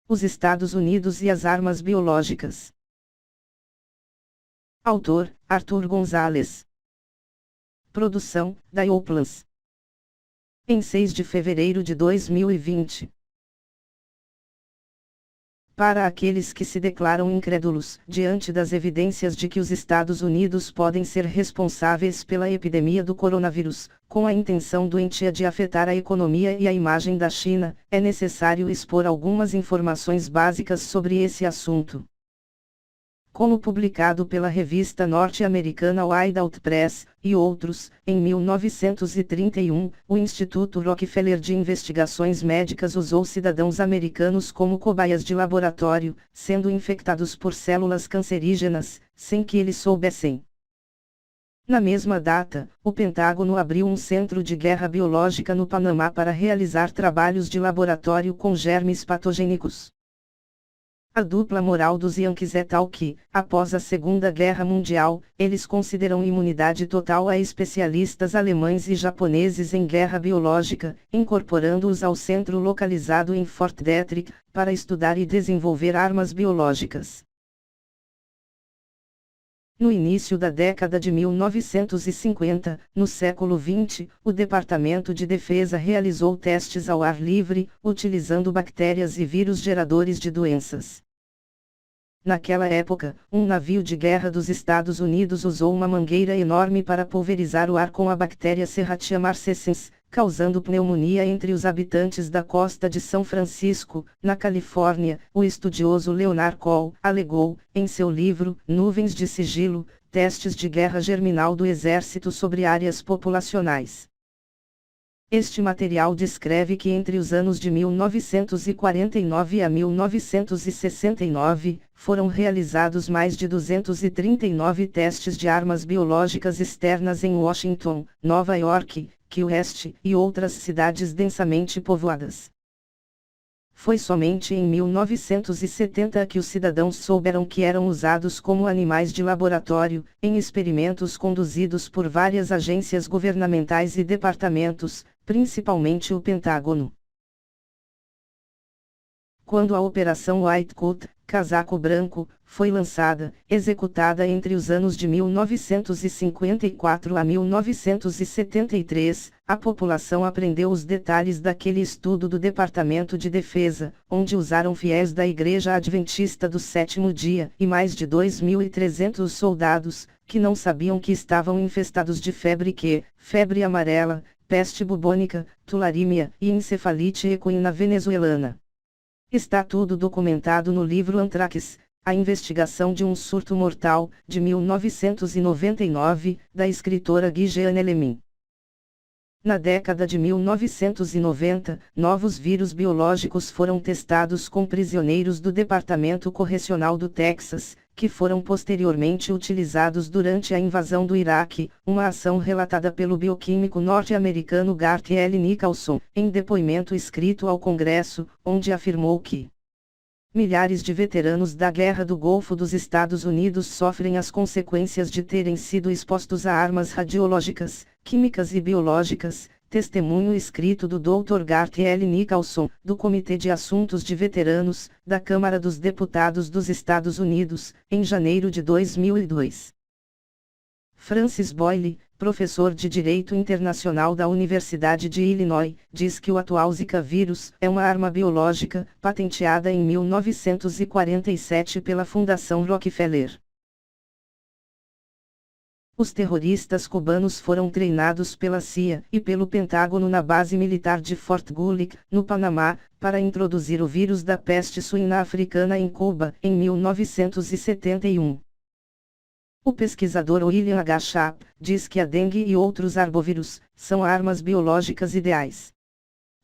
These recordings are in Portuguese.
Os Estados Unidos e as armas biológicas. Autor: Arthur Gonzalez. Produção: Dioplans. Em 6 de fevereiro de 2020. Para aqueles que se declaram incrédulos, diante das evidências de que os Estados Unidos podem ser responsáveis pela epidemia do coronavírus, com a intenção doentia de afetar a economia e a imagem da China, é necessário expor algumas informações básicas sobre esse assunto. Como publicado pela revista norte-americana Whiteout Press, e outros, em 1931, o Instituto Rockefeller de Investigações Médicas usou cidadãos americanos como cobaias de laboratório, sendo infectados por células cancerígenas, sem que eles soubessem. Na mesma data, o Pentágono abriu um centro de guerra biológica no Panamá para realizar trabalhos de laboratório com germes patogênicos. A dupla moral dos Yankees é tal que, após a Segunda Guerra Mundial, eles consideram imunidade total a especialistas alemães e japoneses em guerra biológica, incorporando-os ao centro localizado em Fort Detrick, para estudar e desenvolver armas biológicas. No início da década de 1950, no século XX, o Departamento de Defesa realizou testes ao ar livre, utilizando bactérias e vírus geradores de doenças. Naquela época, um navio de guerra dos Estados Unidos usou uma mangueira enorme para pulverizar o ar com a bactéria Serratia marcescens, causando pneumonia entre os habitantes da costa de São Francisco, na Califórnia. O estudioso Leonard Coll alegou, em seu livro Nuvens de Sigilo, Testes de Guerra Germinal do Exército sobre Áreas Populacionais. Este material descreve que entre os anos de 1949 a 1969, foram realizados mais de 239 testes de armas biológicas externas em Washington, Nova York, Key West e outras cidades densamente povoadas. Foi somente em 1970 que os cidadãos souberam que eram usados como animais de laboratório, em experimentos conduzidos por várias agências governamentais e departamentos, principalmente o Pentágono. Quando a Operação White Coat, Casaco Branco, foi lançada, executada entre os anos de 1954 a 1973, a população aprendeu os detalhes daquele estudo do Departamento de Defesa, onde usaram fiéis da Igreja Adventista do Sétimo Dia e mais de 2.300 soldados, que não sabiam que estavam infestados de febre amarela, peste bubônica, tularemia e encefalite equina venezuelana. Está tudo documentado no livro Anthrax, A Investigação de um Surto Mortal, de 1999, da escritora Gigeane Lemin. Na década de 1990, novos vírus biológicos foram testados com prisioneiros do Departamento Correcional do Texas, que foram posteriormente utilizados durante a invasão do Iraque, uma ação relatada pelo bioquímico norte-americano Garth L. Nicholson, em depoimento escrito ao Congresso, onde afirmou que milhares de veteranos da Guerra do Golfo dos Estados Unidos sofrem as consequências de terem sido expostos a armas radiológicas, químicas e biológicas. Testemunho escrito do Dr. Garth L. Nicholson, do Comitê de Assuntos de Veteranos, da Câmara dos Deputados dos Estados Unidos, em janeiro de 2002. Francis Boyle, professor de Direito Internacional da Universidade de Illinois, diz que o atual Zika vírus é uma arma biológica, patenteada em 1947 pela Fundação Rockefeller. Os terroristas cubanos foram treinados pela CIA e pelo Pentágono na base militar de Fort Gulick, no Panamá, para introduzir o vírus da peste suína africana em Cuba, em 1971. O pesquisador William H. Schaap diz que a dengue e outros arbovírus são armas biológicas ideais.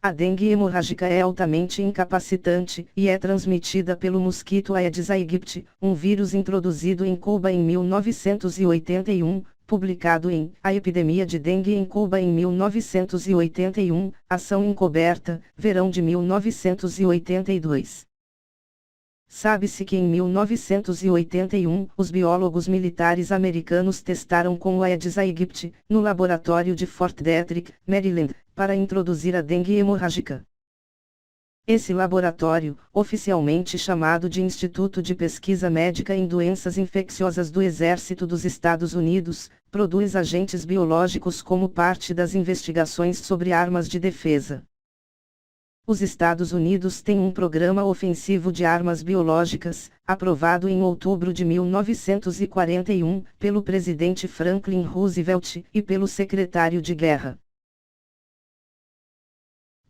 A dengue hemorrágica é altamente incapacitante e é transmitida pelo mosquito Aedes aegypti, um vírus introduzido em Cuba em 1981, publicado em A Epidemia de Dengue em Cuba em 1981, Ação Encoberta, verão de 1982. Sabe-se que em 1981, os biólogos militares americanos testaram com o Aedes aegypti, no laboratório de Fort Detrick, Maryland, para introduzir a dengue hemorrágica. Esse laboratório, oficialmente chamado de Instituto de Pesquisa Médica em Doenças Infecciosas do Exército dos Estados Unidos, produz agentes biológicos como parte das investigações sobre armas de defesa. Os Estados Unidos têm um programa ofensivo de armas biológicas, aprovado em outubro de 1941 pelo presidente Franklin Roosevelt e pelo secretário de Guerra.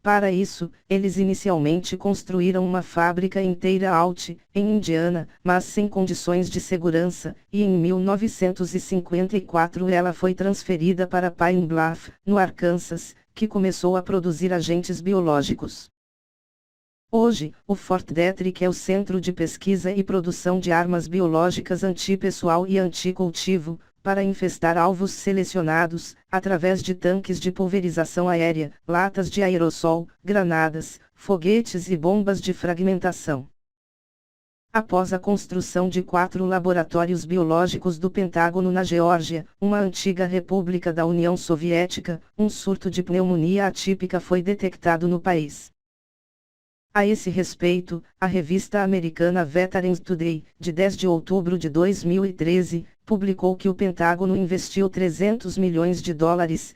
Para isso, eles inicialmente construíram uma fábrica em Taylorsville, em Indiana, mas sem condições de segurança, e em 1954 ela foi transferida para Pine Bluff, no Arkansas, que começou a produzir agentes biológicos. Hoje, o Fort Detrick é o centro de pesquisa e produção de armas biológicas antipessoal e anticultivo, para infestar alvos selecionados, através de tanques de pulverização aérea, latas de aerossol, granadas, foguetes e bombas de fragmentação. Após a construção de 4 laboratórios biológicos do Pentágono na Geórgia, uma antiga república da União Soviética, um surto de pneumonia atípica foi detectado no país. A esse respeito, a revista americana Veterans Today, de 10 de outubro de 2013, publicou que o Pentágono investiu $300 milhões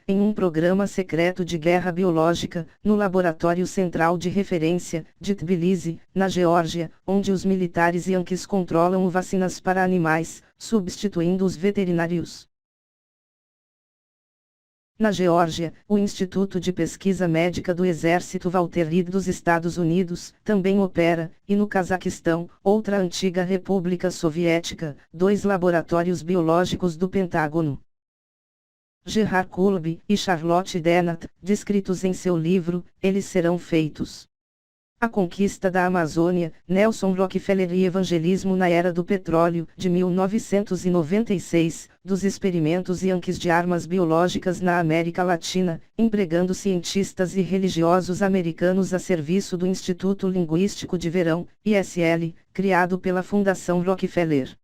em um programa secreto de guerra biológica, no Laboratório Central de Referência, de Tbilisi, na Geórgia, onde os militares yankees controlam vacinas para animais, substituindo os veterinários. Na Geórgia, o Instituto de Pesquisa Médica do Exército Walter Reed dos Estados Unidos também opera, e no Cazaquistão, outra antiga república soviética, 2 laboratórios biológicos do Pentágono. Gerard Kulb e Charlotte Dennett, descritos em seu livro, Eles Serão Feitos. A Conquista da Amazônia, Nelson Rockefeller e Evangelismo na Era do Petróleo, de 1996, dos experimentos yankees de armas biológicas na América Latina, empregando cientistas e religiosos americanos a serviço do Instituto Linguístico de Verão, ISL, criado pela Fundação Rockefeller.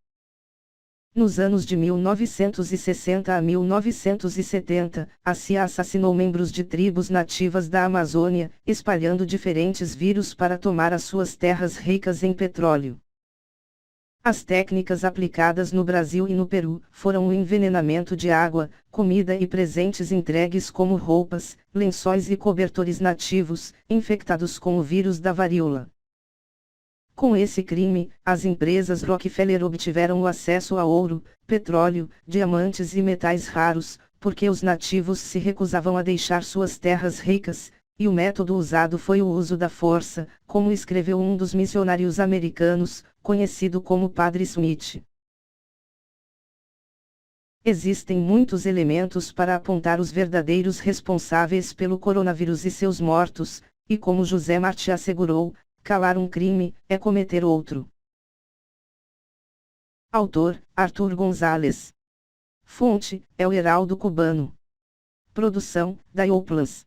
Nos anos de 1960 a 1970, a CIA assassinou membros de tribos nativas da Amazônia, espalhando diferentes vírus para tomar as suas terras ricas em petróleo. As técnicas aplicadas no Brasil e no Peru foram o envenenamento de água, comida e presentes entregues como roupas, lençóis e cobertores nativos, infectados com o vírus da varíola. Com esse crime, as empresas Rockefeller obtiveram o acesso a ouro, petróleo, diamantes e metais raros, porque os nativos se recusavam a deixar suas terras ricas, e o método usado foi o uso da força, como escreveu um dos missionários americanos, conhecido como Padre Smith. Existem muitos elementos para apontar os verdadeiros responsáveis pelo coronavírus e seus mortos, e como José Marti assegurou, calar um crime é cometer outro. Autor: Arthur Gonzalez. Fonte: é o Heraldo Cubano. Produção: Dioplans.